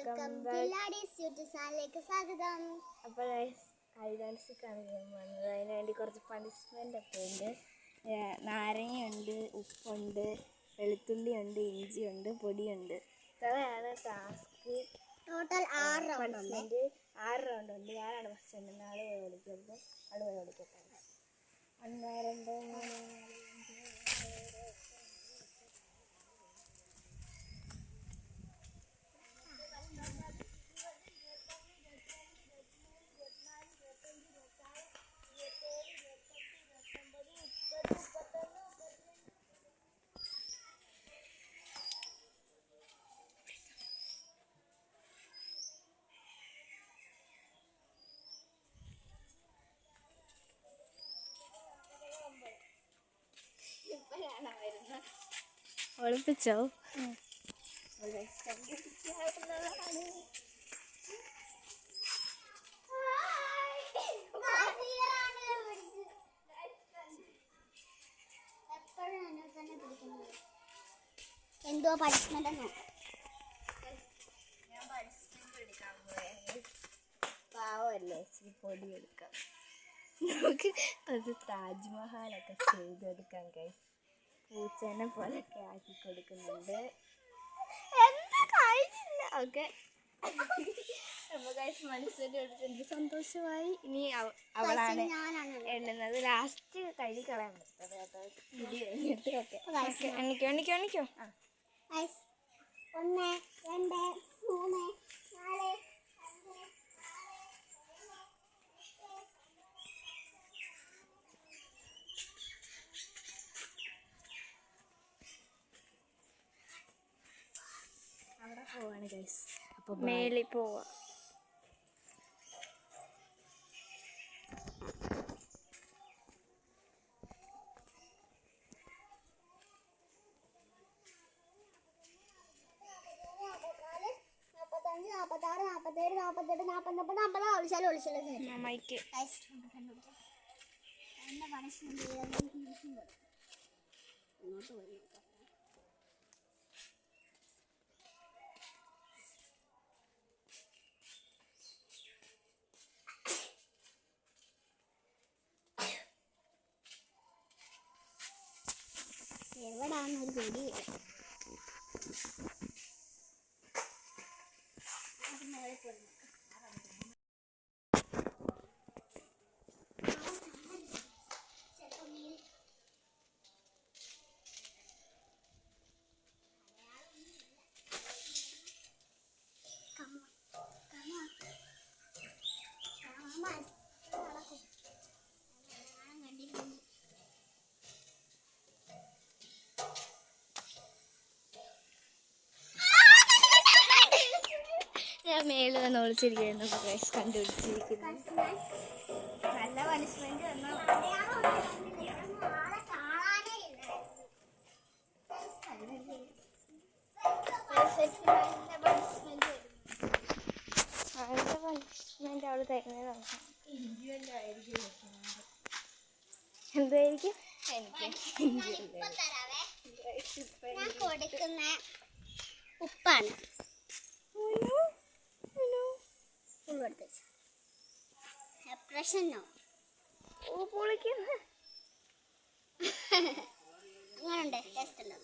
Welcome back. സ്വാഗതം. അപ്പോൾ ഐഡൻസ് കാണിക്കാൻ പോകുന്നത് അതിന് വേണ്ടി കുറച്ച് പണിഷ്മെൻ്റ് ഒക്കെ ഉണ്ട്. നാരങ്ങയുണ്ട്, ഉപ്പുണ്ട്, വെളുത്തുള്ളിയുണ്ട്, ഇഞ്ചിയുണ്ട്, പൊടിയുണ്ട്. ഇത്രയാണ് ടാസ്ക്. ടോട്ടൽ 6 റൗണ്ട് ഉണ്ട്. 6 റൗണ്ട് ഉണ്ട്. ഞാനാണ് ഫസ്റ്റ് ഉണ്ട്. നാളെ പോയി വിളിക്കുമ്പോൾ ആൾ പോയി വിളിക്കട്ടെ. 1 2 3 ഒളിപ്പിച്ചോ? എന്തോ പണിഷ്മെന്റ് ഞാൻ പണിഷ്മെന്റ് എടുക്കാൻ പോയത് പാവല്ലേ, ഇച്ചിരി പൊടി എടുക്കാം. നമുക്ക് അത് താജ്മഹലൊക്കെ ചെയ്തെടുക്കാൻ കഴിയും. പൂച്ചേനെ പോലൊക്കെ ആക്കി കൊടുക്കുന്നുണ്ട്. എന്താ കഴിച്ചില്ല. ഓക്കെ, അപ്പോൾ ഗൈസ് മനസ്സിൽ എനിക്ക് സന്തോഷമായി. ഇനി അവളാണ് എണ്ണുന്നത്. ലാസ്റ്റ് കഴുകി കളയാൻ പറ്റുന്നത് കേട്ടോ, ഇടി കഴിഞ്ഞിട്ട്. ഓക്കെ, എണ്ണിക്കോ. 1 2 3 4 അവിടെ പോവാണ് ഗൈസ്. അപ്പോൾ മേളിൽ പോവാ. മൈക്ക് എവിടാണ് ഒരു പിടി. ഞാൻ മേളിൽ നിന്ന് ഒളിച്ചിരിക്കുന്നു. കണ്ടുപിടിച്ചിരിക്കുന്നു. നല്ല പണിഷ്മെന്റ് തന്നോ? പണിഷ്മെന്റ് അവള് തരുന്നതാണ്. എന്തായിരിക്കും? ഞാൻ കൊടുക്കുന്ന ഉപ്പാണ്. പ്രശ്നോ അങ്ങനുണ്ട്. ടേസ്റ്റ് ഉണ്ടോ?